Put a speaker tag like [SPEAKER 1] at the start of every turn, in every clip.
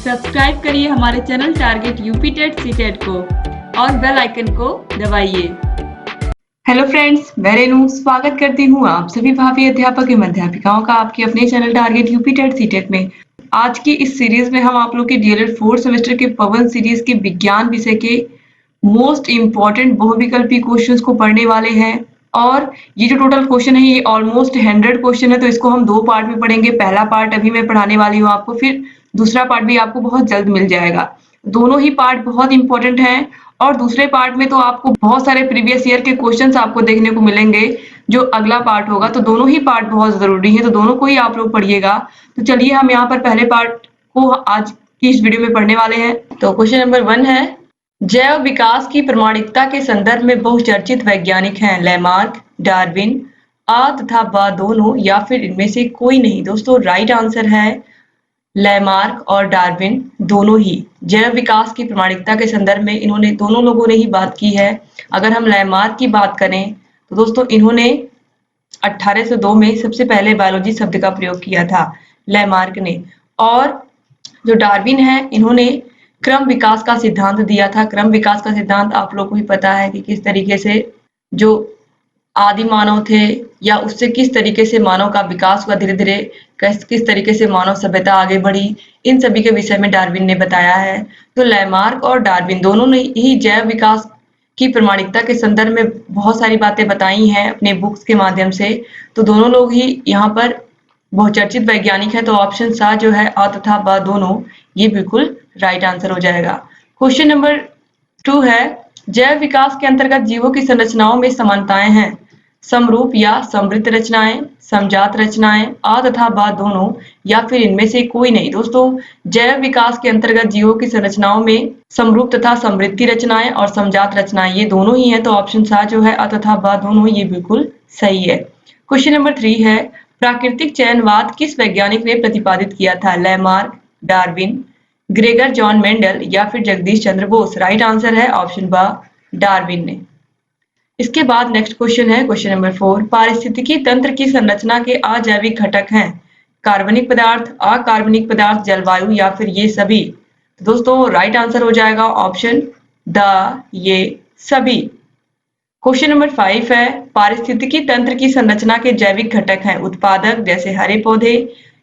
[SPEAKER 1] Subscribe करिए हमारे channel target UP TET CTET को और बेल आइकन को दबाइए। हेलो फ्रेंड्स, मैं रेनू स्वागत करती हूँ आप सभी भावी अध्यापक एवं अध्यापिकाओं का आपके अपने channel target UP TET CTET में। आज की इस सीरीज में हम आप लोग के डीएलएड 4th सेमेस्टर के पवन सीरीज के विज्ञान विषय के मोस्ट इंपॉर्टेंट बहुविकल्पी क्वेश्चंस को पढ़ने वाले हैं। और ये जो टोटल क्वेश्चन है ये ऑलमोस्ट 100 क्वेश्चन है, तो इसको हम 2 पार्ट में पढ़ेंगे। पहला पार्ट अभी मैं पढ़ाने वाली हूँ आपको, फिर दूसरा पार्ट भी आपको बहुत जल्द मिल जाएगा। दोनों ही पार्ट बहुत इंपॉर्टेंट हैं और दूसरे पार्ट में तो आपको बहुत सारे प्रीवियस ईयर के क्वेश्चंस आपको देखने को मिलेंगे जो अगला पार्ट होगा। तो दोनों ही पार्ट बहुत जरूरी है, तो दोनों को ही आप लोग पढ़िएगा। तो चलिए हम यहाँ पर पहले पार्ट को आज की इस वीडियो में पढ़ने वाले हैं। तो क्वेश्चन नंबर 1 है, जैव विकास की प्रामाणिकता के संदर्भ में बहुचर्चित वैज्ञानिक हैं लैमार्क, डार्विन, आ तथा ब दोनों या फिर इनमें से कोई नहीं। दोस्तों राइट आंसर है लैमार्क और डार्विन दोनों ही। जैव विकास की प्रामाणिकता के संदर्भ में इन्होंने दोनों लोगों ने ही बात की है। अगर हम लैमार्क की बात करें तो दोस्तों इन्होंने 1802 में सबसे पहले बायोलॉजी शब्द का प्रयोग किया था लैमार्क ने। और जो डार्विन है इन्होंने क्रम विकास का सिद्धांत दिया था। क्रम विकास का सिद्धांत आप लोग को भी पता है कि किस तरीके से जो आदि मानव थे या उससे किस तरीके से मानव का विकास हुआ, धीरे धीरे किस तरीके से मानव सभ्यता आगे बढ़ी, इन सभी के विषय में डार्विन ने बताया है। तो लैमार्क और डार्विन दोनों ने ही जैव विकास की प्रामाणिकता के संदर्भ में बहुत सारी बातें बताई हैं अपने बुक्स के माध्यम से। तो दोनों लोग ही यहाँ पर बहुचर्चित वैज्ञानिक है। तो ऑप्शन सा जो है अ तथा ब दोनों, ये बिल्कुल राइट आंसर हो जाएगा। क्वेश्चन नंबर 2 है, जैव विकास के अंतर्गत जीवों की संरचनाओं में समानताएं हैं समरूप या समृद्ध रचनाएं, समजात रचनाएं, आ तथा ब दोनों या फिर इनमें से कोई नहीं। दोस्तों जैव विकास के अंतर्गत जीवों की संरचनाओं में समरूप तथा समृद्ध रचनाएं और समजात रचनाएं ये दोनों ही है। तो ऑप्शन सा जो है अ तथा ब दोनों, ये बिल्कुल सही है। क्वेश्चन नंबर 3 है, प्राकृतिक चयनवाद किस वैज्ञानिक ने प्रतिपादित किया था Lamarck, Darwin, Gregor John Mendel या फिर जगदीश चंद्र बोस। राइट आंसर है ऑप्शन ब डार्विन ने। इसके बाद नेक्स्ट क्वेश्चन है क्वेश्चन नंबर 4, पारिस्थितिकी तंत्र की संरचना के अजैविक घटक हैं कार्बनिक पदार्थ, अकार्बनिक पदार्थ, जलवायु या फिर ये सभी। तो दोस्तों राइट आंसर हो जाएगा ऑप्शन द ये सभी। क्वेश्चन नंबर 5 है, पारिस्थितिकी तंत्र की संरचना के जैविक घटक हैं उत्पादक जैसे हरे पौधे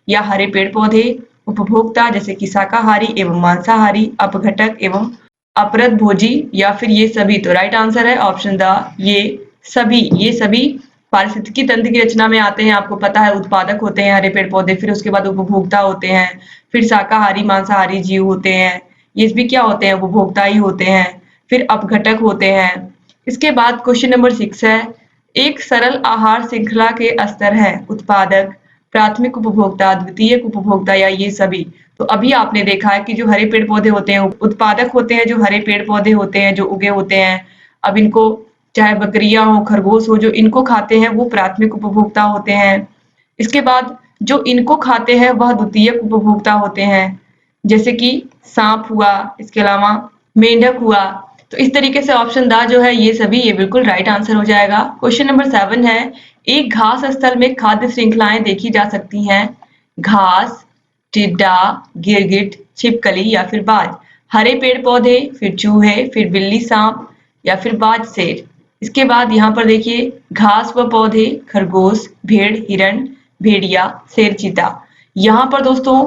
[SPEAKER 1] या हरे पेड़ पौधे, उपभोक्ता जैसे कि शाकाहारी एवं मांसाहारी, अपघटक एवं अपरद भोजी या फिर ये सभी। तो राइट आंसर है ऑप्शन द ये सभी। ये सभी पारिस्थितिकी तंत्र की रचना में आते हैं। आपको पता है उत्पादक होते हैं हरे पेड़ पौधे, फिर उसके बाद उपभोक्ता होते हैं, फिर शाकाहारी मांसाहारी जीव होते हैं, ये भी क्या होते हैं उपभोक्ता ही होते हैं, फिर अपघटक होते हैं। इसके बाद क्वेश्चन नंबर 6 है, एक सरल आहार श्रृंखला के स्तर है उत्पादक, प्राथमिक उपभोक्ता, द्वितीयक उपभोक्ता या ये सभी। तो अभी आपने देखा है कि जो हरे पेड़ पौधे होते हैं उत्पादक होते हैं, जो हरे पेड़ पौधे होते हैं जो उगे होते हैं। अब इनको चाहे बकरियां हो खरगोश हो, जो इनको खाते हैं वो प्राथमिक उपभोक्ता होते हैं। इसके बाद जो इनको खाते हैं वह द्वितीयक उपभोक्ता होते हैं, जैसे कि सांप हुआ, इसके अलावा मेंढक हुआ। तो इस तरीके से ऑप्शन द जो है ये सभी, ये बिल्कुल राइट आंसर हो जाएगा। क्वेश्चन नंबर 7 है, एक घास स्थल में खाद्य श्रृंखलाएं देखी जा सकती हैं घास, टिड्डा, गिरगिट, छिपकली या फिर बाज। हरे पेड़ पौधे, फिर चूहे, फिर बिल्ली सांप या फिर बाज शेर। इसके बाद यहाँ पर देखिए घास व पौधे, खरगोश, भेड़, हिरण, भेड़िया, शेर, चीता। यहाँ पर दोस्तों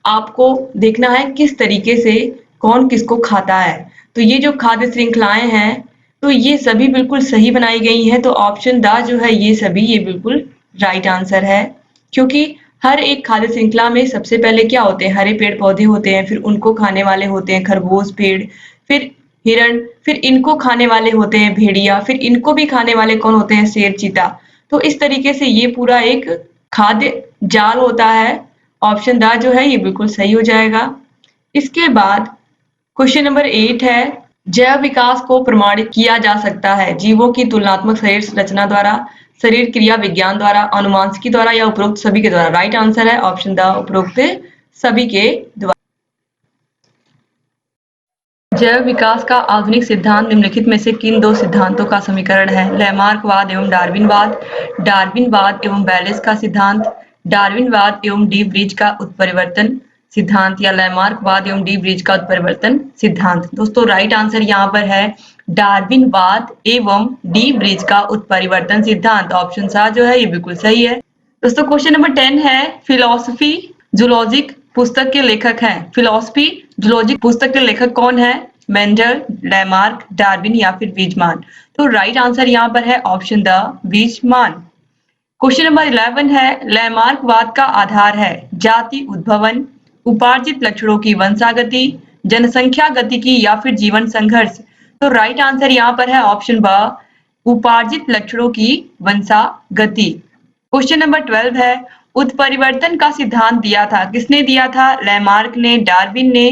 [SPEAKER 1] आपको देखना है किस तरीके से कौन किसको खाता है। तो ये जो खाद्य श्रृंखलाएं हैं तो ये सभी बिल्कुल सही बनाई गई हैं। तो ऑप्शन द जो है ये सभी, ये बिल्कुल राइट आंसर है, क्योंकि हर एक खाद्य श्रृंखला में सबसे पहले क्या होते हैं हरे पेड़ पौधे होते हैं, फिर उनको खाने वाले होते हैं खरगोश, भेड़, फिर हिरण, फिर इनको खाने वाले होते हैं भेड़िया, फिर इनको भी खाने वाले कौन होते हैं शेर, चीता। तो इस तरीके से ये पूरा एक खाद्य जाल होता है। ऑप्शन द जो है ये बिल्कुल सही हो जाएगा। इसके बाद क्वेश्चन नंबर 8 है, जैव विकास को प्रमाणित किया जा सकता है जीवों की तुलनात्मक शरीर रचना द्वारा, शरीर क्रिया विज्ञान द्वारा, अनुवांशिकी द्वारा या उपरोक्त सभी के द्वारा। राइट आंसर है ऑप्शन द उपरोक्त सभी के द्वारा। जैव विकास का आधुनिक सिद्धांत निम्नलिखित में से किन 2 सिद्धांतों का समीकरण है लैमार्कवाद एवं डार्विनवाद, डार्विनवाद एवं बैलेस का सिद्धांत, डार्विनवाद एवं डी ब्रिज का उत्परिवर्तन सिद्धांत या लैमार्कवाद एवं डी ब्रिज का उत्परिवर्तन सिद्धांत। दोस्तों राइट आंसर यहाँ पर है डार्विनवाद एवं डी ब्रिज का उत्परिवर्तन सिद्धांत। ऑप्शन सा जो है ये बिल्कुल सही है। दोस्तों क्वेश्चन नंबर 10 है फिलोसफी जूलॉजिक पुस्तक के लेखक हैं। फिलोसफी जूलॉजिक पुस्तक के लेखक कौन है? मेंडल, लैमार्क, डार्विन या फिर वीजमान। तो राइट आंसर यहाँ पर है ऑप्शन द वीजमान। क्वेश्चन नंबर 11 है लैमार्कवाद का आधार है जाति उद्भवन, उपार्जित लक्षणों की वंशागति, जनसंख्या गतिकी या फिर जीवन संघर्ष। तो राइट आंसर यहाँ पर है ऑप्शन ब उपार्जित लक्षणों की वंशागति। क्वेश्चन नंबर 12 है उत्परिवर्तन का सिद्धांत दिया था, किसने दिया था? लैमार्क ने, डार्विन ने,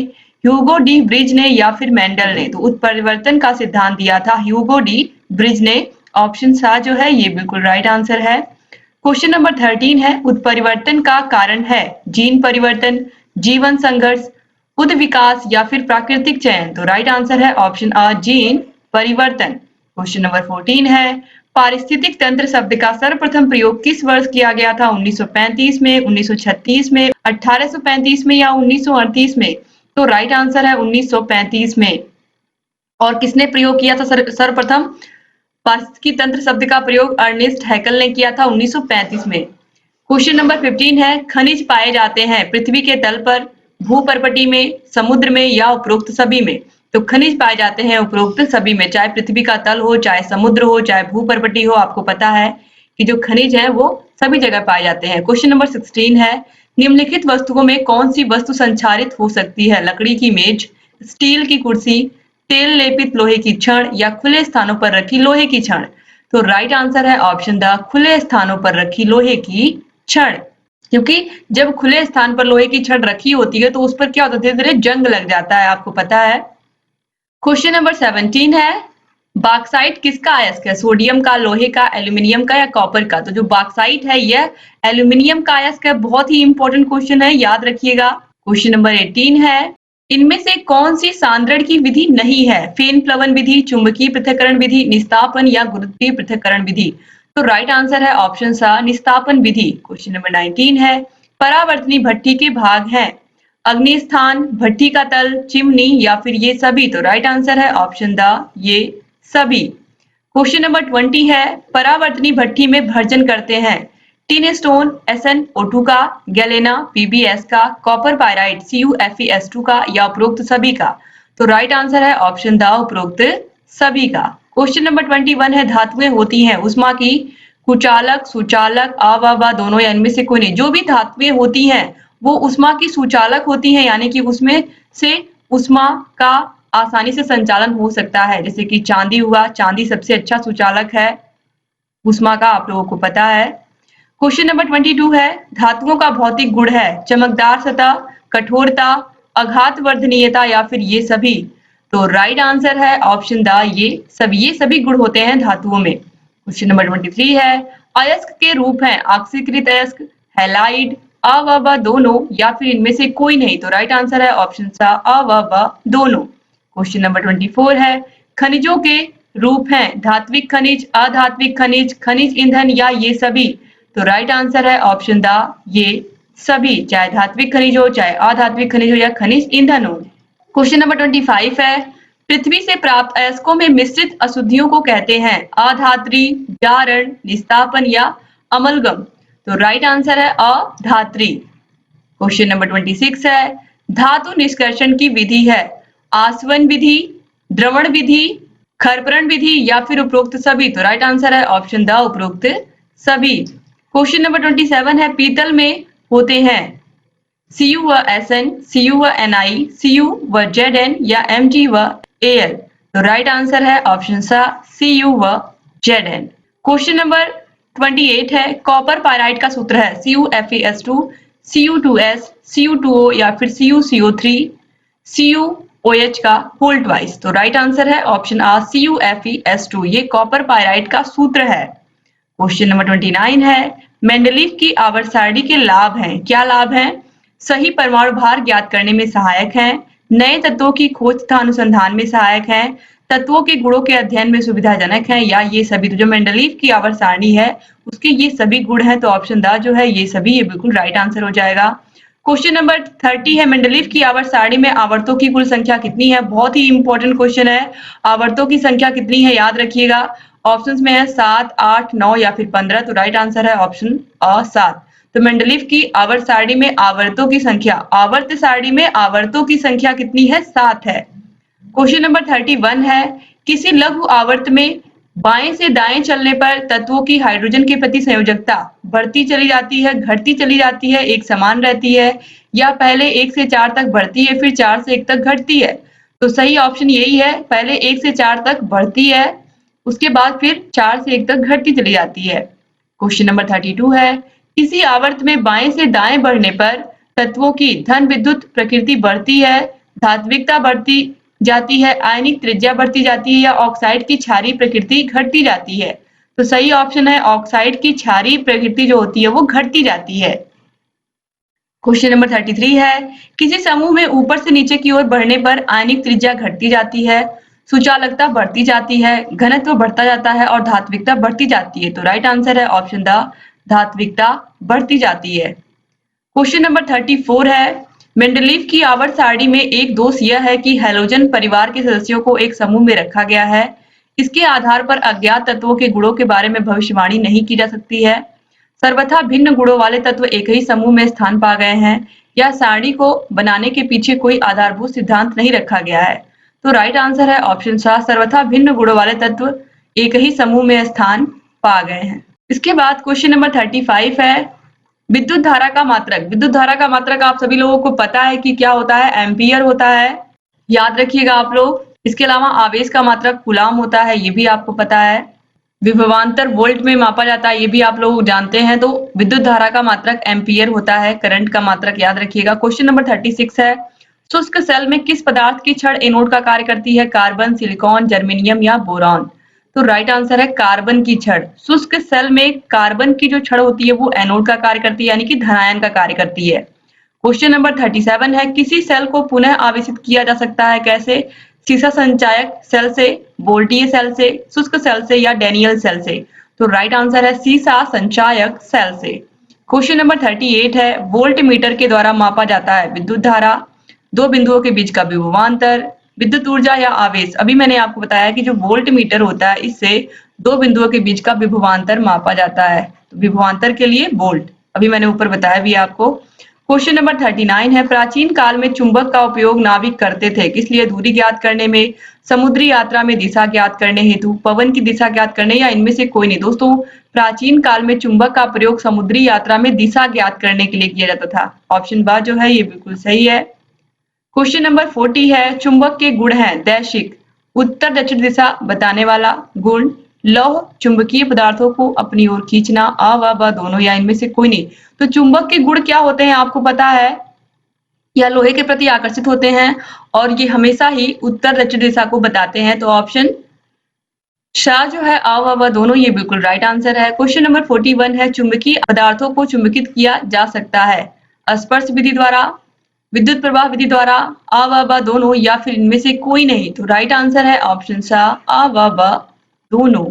[SPEAKER 1] ह्यूगो डी ब्रिज ने या फिर मेंडल ने। तो उत्परिवर्तन का सिद्धांत दिया था ह्यूगो डी ब्रिज ने। ऑप्शन सा जो है ये बिल्कुल राइट आंसर है। क्वेश्चन नंबर 13 है उत्परिवर्तन का कारण है जीन परिवर्तन, जीवन संघर्ष, उद विकास या फिर प्राकृतिक चयन। तो राइट आंसर है ऑप्शन अ जीन परिवर्तन। क्वेश्चन नंबर 14 है पारिस्थितिक तंत्र शब्द का सर्वप्रथम प्रयोग किस वर्ष किया गया था? 1935 में, 1936 में, 1835 में या 1938 में। तो राइट आंसर है 1935 में। और किसने प्रयोग किया था सर्वप्रथम पारिस्थितिक तंत्र शब्द का प्रयोग? अर्नेस्ट हैकल ने किया था 1935 में। क्वेश्चन नंबर 15 है खनिज पाए जाते हैं पृथ्वी के तल पर, भूपर्पटी में, समुद्र में या उपरोक्त सभी में। तो खनिज पाए जाते हैं उपरोक्त सभी में, चाहे पृथ्वी का तल हो, चाहे समुद्र हो, चाहे भूपर्पटी हो। आपको पता है कि जो खनिज है वो सभी जगह पाए जाते हैं। क्वेश्चन नंबर 16 है निम्नलिखित वस्तुओं में कौन सी वस्तु संचारित हो सकती है? लकड़ी की मेज, स्टील की कुर्सी, तेल लेपित लोहे की छड़ या खुले स्थानों पर रखी लोहे की छड़। तो राइट आंसर है ऑप्शन द खुले स्थानों पर रखी लोहे की छड़, क्योंकि जब खुले स्थान पर लोहे की छड़ रखी होती है तो उस पर क्या होता है, धीरे-धीरे जंग लग जाता है, आपको पता है। क्वेश्चन नंबर 17 है बॉक्साइट किसका अयस्क है? सोडियम का, लोहे का, एल्यूमिनियम का या कॉपर का। तो जो बॉक्साइट है यह एल्यूमिनियम का अयस्क है। बहुत ही इंपॉर्टेंट क्वेश्चन है, याद रखिएगा। क्वेश्चन नंबर 18 है इनमें से कौन सी सांद्रण की विधि नहीं है? फेन प्लवन विधि, चुंबकीय पृथक्करण विधि, निस्तापन या गुरुत्वीय पृथक्करण विधि। तो राइट आंसर है ऑप्शन सा निस्तापन विधि। क्वेश्चन नंबर 19 है परावर्तनी भट्ठी के भाग हैं अग्नि स्थान, भट्ठी का तल, चिमनी या फिर ये सभी। तो राइट आंसर है ऑप्शन द ये सभी। क्वेश्चन नंबर 20 है परावर्तनी भट्ठी में भर्जन करते हैं टिन स्टोन SnO2 का, गैलेना PbS का, कॉपर पायराइट CuFeS2 का या उपरोक्त सभी का। तो राइट आंसर है ऑप्शन द उपरोक्त सभी का। क्वेश्चन नंबर 21 है धातुएं होती हैं उष्मा की कुचालक, सुचालक, अ दोनों या इनमें से कोई नहीं। जो भी धातुएं होती हैं वो उष्मा की सुचालक होती हैं, यानी कि उसमें से उष्मा का आसानी से संचालन हो सकता है। जैसे कि चांदी हुआ, चांदी सबसे अच्छा सुचालक है उष्मा का, आप लोगों को पता है। क्वेश्चन नंबर 22 है धातुओं का भौतिक गुण है चमकदार सतह, कठोरता, आघातवर्धनीयता या फिर ये सभी। तो राइट आंसर है ऑप्शन द ये सभी गुण होते हैं धातुओं में। क्वेश्चन नंबर 23 है अयस्क के रूप हैं ऑक्सीकृत अयस्क, हैलाइड, अ दोनों या फिर इनमें से कोई नहीं। तो राइट आंसर है ऑप्शन सा अ दोनों। क्वेश्चन नंबर 24 है खनिजों के रूप हैं धात्विक खनिज, अधात्विक खनिज, खनिज ईंधन या ये सभी। तो राइट आंसर है ऑप्शन द ये सभी, चाहे धात्विक खनिज हो, चाहे अधात्विक खनिज हो या खनिज ईंधन हो। क्वेश्चन नंबर 25 है पृथ्वी से प्राप्त अयस्कों में मिश्रित अशुद्धियों को कहते हैं अधात्री, जारण, निस्तापन या अमलगम। तो राइट आंसर है अधात्री। क्वेश्चन नंबर 26 है धातु निष्कर्षण की विधि है आसवन विधि, द्रवण विधि, खरपरण विधि या फिर उपरोक्त सभी। तो राइट आंसर है ऑप्शन द उपरोक्त सभी। क्वेश्चन नंबर 27 है पीतल में होते हैं Cu व Sn, Cu व Ni, Cu व Zn या Mg व Al। तो राइट आंसर है ऑप्शन सा Cu व Zn। क्वेश्चन नंबर 28 है कॉपर पायराइट का सूत्र है CuFeS2, Cu2S, Cu2O या फिर CuCO3, CuOH का होल ट्वाइस। तो राइट आंसर है ऑप्शन आ CuFeS2, ये कॉपर पायराइट का सूत्र है। क्वेश्चन नंबर 29 है मेंडलीव की आवर्त सारणी के लाभ हैं। क्या लाभ हैं? सही परमाणु भार ज्ञात करने में सहायक है, नए तत्वों की खोज तथा अनुसंधान में सहायक है, तत्वों के गुणों के अध्ययन में सुविधाजनक है या ये सभी। तो जो मेंडलीव की आवर्त सारणी है उसके ये सभी गुण हैं। तो ऑप्शन द जो है ये सभी, ये बिल्कुल राइट आंसर हो जाएगा। क्वेश्चन नंबर 30 है, मेंडलीव की आवर्त सारणी में आवर्तों की कुल संख्या कितनी है? बहुत ही इंपॉर्टेंट क्वेश्चन है। आवर्तों की संख्या कितनी है याद रखिएगा। ऑप्शंस में है 7, 8, 9 या फिर 15। तो राइट आंसर है ऑप्शन 7। तो मेंडलीव की आवर्त सारणी में आवर्तों की संख्या, आवर्त सारणी में आवर्तों की संख्या कितनी है? 7 है। क्वेश्चन नंबर 31 है, किसी लघु आवर्त में बाएं से दाएं चलने पर तत्वों की हाइड्रोजन के प्रति संयोजकता बढ़ती चली जाती है, घटती चली जाती है, एक समान रहती है, या पहले 1 से 4 तक बढ़ती है फिर 4 से 1 तक घटती है? तो सही ऑप्शन यही है, पहले 1 से 4 तक बढ़ती है, उसके बाद फिर 4 से 1 तक घटती चली जाती है। क्वेश्चन नंबर 32 है, किसी आवर्त में बाएं से दाएं बढ़ने पर तत्वों की धन विद्युत प्रकृति बढ़ती है, धात्विकता बढ़ती जाती है, आयनिक त्रिज्या बढ़ती जाती है, या ऑक्साइड की क्षारीय प्रकृति घटती जाती है? तो सही ऑप्शन है ऑक्साइड की क्षारीय प्रकृति जो होती है वो घटती जाती है। क्वेश्चन नंबर 33 है, किसी समूह में ऊपर से नीचे की ओर बढ़ने पर आयनिक त्रिज्या घटती जाती है, सुचालकता बढ़ती जाती है, घनत्व बढ़ता जाता है और धात्विकता बढ़ती जाती है? तो राइट आंसर है ऑप्शन द, धात्विकता बढ़ती जाती है। क्वेश्चन नंबर 34 है, मेंडलीव की आवर्त सारणी में एक दोष यह है कि हैलोजन परिवार के सदस्यों को एक समूह में रखा गया है। इसके आधार पर अज्ञात तत्वों के गुणों के बारे में भविष्यवाणी नहीं की जा सकती है। सर्वथा भिन्न गुणों वाले तत्व एक ही समूह में स्थान पा गए हैं, या सारणी को बनाने के पीछे कोई आधारभूत सिद्धांत नहीं रखा गया है? तो राइट आंसर है ऑप्शन सा, सर्वथा भिन्न गुणों वाले तत्व एक ही समूह में स्थान पा गए हैं। इसके बाद क्वेश्चन नंबर 35 है, विद्युत धारा का मात्रक। विद्युत धारा का मात्रक आप सभी लोगों को पता है कि क्या होता है? एम्पियर होता है, याद रखिएगा आप लोग। इसके अलावा आवेश का मात्रक कूलाम होता है, ये भी आपको पता है। विभवांतर वोल्ट में मापा जाता है, ये भी आप लोग जानते हैं। तो विद्युत धारा का मात्रक एम्पियर होता है, करंट का मात्रक याद रखिएगा। क्वेश्चन नंबर 36 है, शुष्क सेल में किस पदार्थ की छड़ एनोड का कार्य करती है? कार्बन, सिलिकॉन, जर्मेनियम या बोरॉन? तो राइट आंसर है कार्बन की छड़। शुष्क सेल में कार्बन की जो छड़ होती है वो एनोड का कार्य करती है, यानी कि धनायन का कार्य करती है। क्वेश्चन नंबर 37 है, किसी सेल को पुनः आवेशित किया जा सकता है कैसे? सीसा संचायक सेल से, वोल्टीय सेल से, शुष्क सेल से या डैनियल सेल से? तो राइट आंसर है सीसा संचायक सेल से। क्वेश्चन नंबर 38 है, वोल्ट मीटर के द्वारा मापा जाता है विद्युत धारा, दो बिंदुओं के बीच का विभवांतर, विद्युत ऊर्जा या आवेश? अभी मैंने आपको बताया कि जो वोल्ट मीटर होता है इससे दो बिंदुओं के बीच का विभवांतर मापा जाता है। तो विभवांतर के लिए वोल्ट, अभी मैंने ऊपर बताया भी आपको। क्वेश्चन नंबर 39 है, प्राचीन काल में चुंबक का उपयोग नाविक करते थे, किस लिए? दूरी ज्ञात करने में, समुद्री यात्रा में दिशा ज्ञात करने हेतु, पवन की दिशा ज्ञात करने, या इनमें से कोई नहीं? दोस्तों, प्राचीन काल में चुंबक का प्रयोग समुद्री यात्रा में दिशा ज्ञात करने के लिए किया जाता था। ऑप्शन बा जो है ये बिल्कुल सही है। क्वेश्चन नंबर 40 है, चुंबक के गुण हैं दैशिक, उत्तर दक्षिण दिशा बताने वाला गुण, लौह चुंबकीय पदार्थों को अपनी ओर खींचना, आ व ब दोनों, या इनमें से कोई नहीं? तो चुंबक के गुण क्या होते हैं आपको पता है? या लोहे के प्रति आकर्षित होते हैं और ये हमेशा ही उत्तर दक्षिण दिशा को बताते हैं। तो ऑप्शन शाह जो है आ व दोनों, ये बिल्कुल राइट आंसर है। क्वेश्चन नंबर 41 है, चुंबकीय पदार्थों को चुंबकित किया जा सकता है स्पर्श विधि द्वारा, विद्युत प्रवाह विधि द्वारा, आ व ब दोनों, या फिर इनमें से कोई नहीं? तो राइट आंसर है ऑप्शन सा आ व ब दोनों।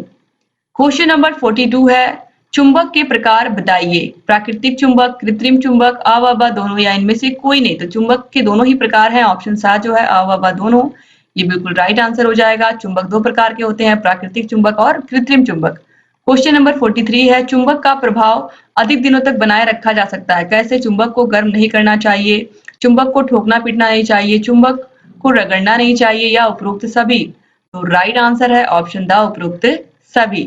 [SPEAKER 1] क्वेश्चन नंबर 42 है, चुंबक के प्रकार बताइए, प्राकृतिक चुंबक, कृत्रिम चुंबक, आ व ब दोनों, या इनमें से कोई नहीं? तो चुंबक के दोनों ही प्रकार हैं, ऑप्शन सा जो है आ व ब दोनों, ये बिल्कुल राइट आंसर हो जाएगा। चुंबक दो प्रकार के होते हैं, प्राकृतिक चुंबक और कृत्रिम चुंबक। क्वेश्चन नंबर 43 है, चुंबक का प्रभाव अधिक दिनों तक बनाए रखा जा सकता है कैसे? चुंबक को गर्म नहीं करना चाहिए, चुंबक को ठोकना पीटना नहीं चाहिए, चुंबक को रगड़ना नहीं चाहिए, या उपरोक्त सभी? तो राइट आंसर है ऑप्शन द, उपरोक्त सभी।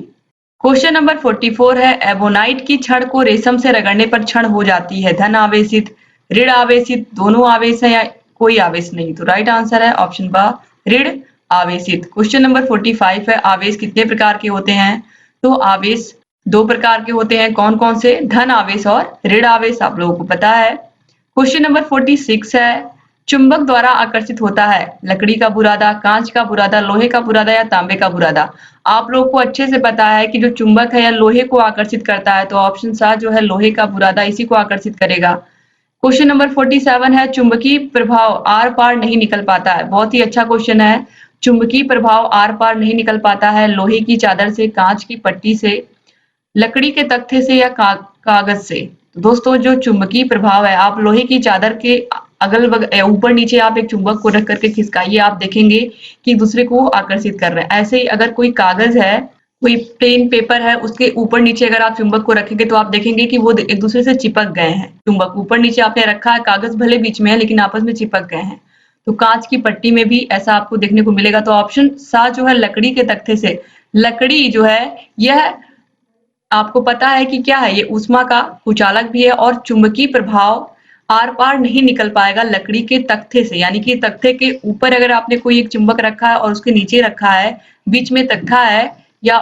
[SPEAKER 1] क्वेश्चन नंबर 44 है, एबोनाइट की छड़ को रेशम से रगड़ने पर छड़ हो जाती है धन आवेशित, ऋण आवेशित, दोनों आवेश है या कोई आवेश नहीं? तो राइट आंसर है ऑप्शन ब, ऋण आवेशित। क्वेश्चन नंबर 45 है, आवेश कितने प्रकार के होते हैं? तो आवेश दो प्रकार के होते हैं, कौन कौन से? धन आवेश और ऋण आवेश, आप लोगों को पता है। क्वेश्चन नंबर 46 है, चुंबक द्वारा आकर्षित होता है लकड़ी का बुरादा, कांच का बुरादा, लोहे का बुरादा या तांबे का बुरादा? आप लोग को अच्छे से पता है कि जो चुंबक है या लोहे को आकर्षित करता है, तो ऑप्शन सा जो है लोहे का बुरादा इसी को आकर्षित करेगा। क्वेश्चन नंबर 47 है, चुंबकीय प्रभाव आर पार नहीं निकल पाता है। बहुत ही अच्छा क्वेश्चन है, चुंबकीय प्रभाव आर पार नहीं निकल पाता है लोहे की चादर से, कांच की पट्टी से, लकड़ी के तख्ते से या कागज से? तो दोस्तों जो चुंबकीय प्रभाव है, आप लोहे की चादर के अगल बगल ऊपर नीचे आप एक चुंबक को रख करके खिसकाइए, आप देखेंगे कि दूसरे को आकर्षित कर रहे हैं। ऐसे ही अगर कोई कागज है, कोई प्लेन पेपर है, उसके ऊपर नीचे अगर आप चुंबक को रखेंगे तो आप देखेंगे कि वो एक दूसरे से चिपक गए हैं। चुंबक ऊपर नीचे आपने रखा है, कागज भले बीच में है लेकिन आपस में चिपक गए हैं। तो कांच की पट्टी में भी ऐसा आपको देखने को मिलेगा। तो ऑप्शन सा जो है लकड़ी के तख्ते से, लकड़ी जो है यह आपको पता है कि क्या है, ये ऊष्मा का कुचालक भी है और चुंबकीय प्रभाव आर पार नहीं निकल पाएगा लकड़ी के तख्ते से। यानी कि तख्ते के ऊपर अगर आपने कोई एक चुंबक रखा है और उसके नीचे रखा है, बीच में तख्ता है, या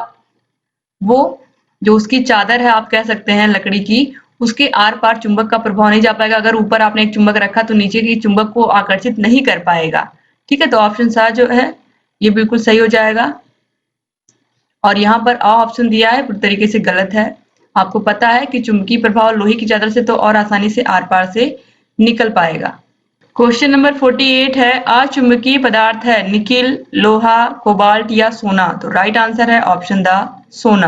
[SPEAKER 1] वो जो उसकी चादर है आप कह सकते हैं लकड़ी की, उसके आर पार चुंबक का प्रभाव नहीं जा पाएगा। अगर ऊपर आपने एक चुंबक रखा तो नीचे की चुंबक को आकर्षित नहीं कर पाएगा। ठीक है, तो ऑप्शन सा जो है ये बिल्कुल सही हो जाएगा। और यहाँ पर आ ऑप्शन दिया है पूरी तरीके से गलत है। आपको पता है कि चुंबकीय प्रभाव लोहे की चादर से तो और आसानी से आर पार से निकल पाएगा। क्वेश्चन नंबर 48 है, अचुंबकीय पदार्थ है निकिल, लोहा, कोबाल्ट या सोना। तो राइट आंसर है ऑप्शन द सोना।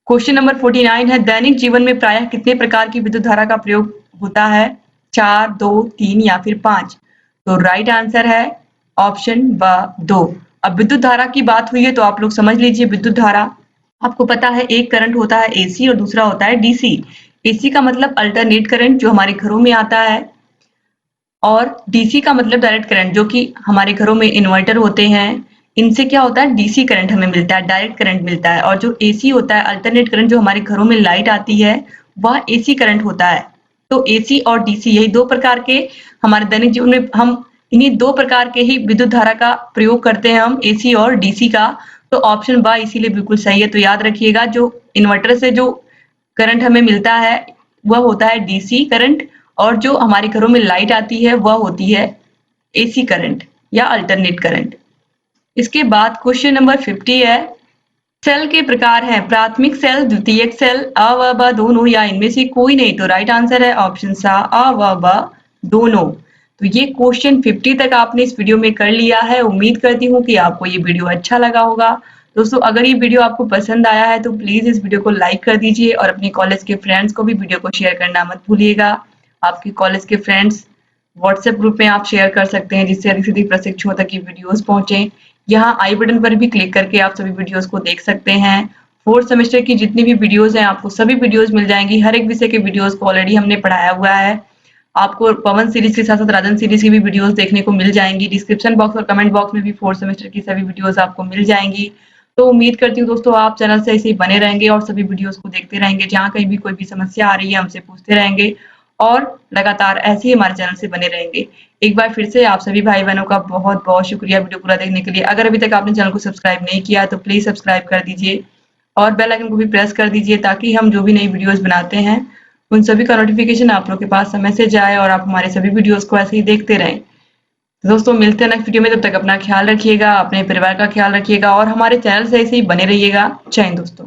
[SPEAKER 1] क्वेश्चन नंबर 49 है, दैनिक जीवन में प्रायः कितने प्रकार की विद्युत धारा का प्रयोग होता है? 4, 2, 3 या फिर 5। तो राइट आंसर है ऑप्शन ब 2। अब विद्युत धारा की बात हुई है तो आप लोग समझ लीजिए विद्युत धारा, आपको पता है एक करंट होता है एसी और दूसरा होता है डीसी। एसी का मतलब अल्टरनेट करंट जो हमारे घरों में आता है, और डीसी का मतलब डायरेक्ट करंट जो कि हमारे घरों में इन्वर्टर होते हैं, इनसे क्या होता है डीसी करंट हमें मिलता है, डायरेक्ट करंट मिलता है। और जो एसी होता है अल्टरनेट करंट, जो हमारे घरों में लाइट आती है, वह एसी करंट होता है। तो एसी और डीसी यही दो प्रकार के हमारे दैनिक जीवन में हम इन्हीं दो प्रकार के ही विद्युत धारा का प्रयोग करते हैं हम, एसी और डीसी का। तो ऑप्शन बा इसीलिए बिल्कुल सही है। तो याद रखिएगा जो इन्वर्टर से जो करंट हमें मिलता है वह होता है डीसी करंट, और जो हमारे घरों में लाइट आती है वह होती है एसी करंट या अल्टरनेट करंट। इसके बाद क्वेश्चन नंबर 50 है, सेल के प्रकार हैं प्राथमिक सेल, द्वितीयक सेल, अ व ब दोनों या इनमें से कोई नहीं। तो राइट आंसर है ऑप्शन सा अ व ब दोनों। तो ये क्वेश्चन 50 तक आपने इस वीडियो में कर लिया है। उम्मीद करती हूँ कि आपको ये वीडियो अच्छा लगा होगा। दोस्तों अगर ये वीडियो आपको पसंद आया है तो प्लीज इस वीडियो को लाइक कर दीजिए और अपने कॉलेज के फ्रेंड्स को भी वीडियो को शेयर करना मत भूलिएगा। आपके कॉलेज के फ्रेंड्स व्हाट्सएप ग्रुप में आप शेयर कर सकते हैं जिससे अधिक से अधिक प्रशिक्षुओं तक की वीडियोस पहुंचे। यहाँ आई बटन पर भी क्लिक करके आप सभी वीडियोस को देख सकते हैं। 4th सेमेस्टर की जितनी भी वीडियोस हैं आपको सभी वीडियोस मिल जाएंगी। हर एक विषय के वीडियोस को ऑलरेडी हमने पढ़ाया हुआ है। आपको पवन सीरीज के साथ साथ राजन सीरीज की भी वीडियोस देखने को मिल जाएंगी। डिस्क्रिप्शन बॉक्स और कमेंट बॉक्स में भी 4th सेमेस्टर की सभी वीडियोस आपको मिल जाएंगी। तो उम्मीद करती हूँ दोस्तों आप चैनल से ऐसे ही बने रहेंगे और सभी वीडियोस को देखते रहेंगे। जहाँ कहीं भी कोई भी समस्या आ रही है हमसे पूछते रहेंगे और लगातार ऐसे ही हमारे चैनल से बने रहेंगे। एक बार फिर से आप सभी भाई बहनों का बहुत बहुत शुक्रिया वीडियो पूरा देखने के लिए। अगर अभी तक आपने चैनल को सब्सक्राइब नहीं किया तो प्लीज सब्सक्राइब कर दीजिए और बेल आइकन को भी प्रेस कर दीजिए ताकि हम जो भी नई वीडियोस बनाते हैं उन सभी का नोटिफिकेशन आप लोग के पास समय से जाए और आप हमारे सभी वीडियोस को ऐसे ही देखते रहें। तो दोस्तों मिलते हैं नेक्स्ट वीडियो में, तब तक अपना ख्याल रखिएगा, अपने परिवार का ख्याल रखिएगा और हमारे चैनल से ऐसे ही बने रहिएगा। जय हिंद दोस्तों।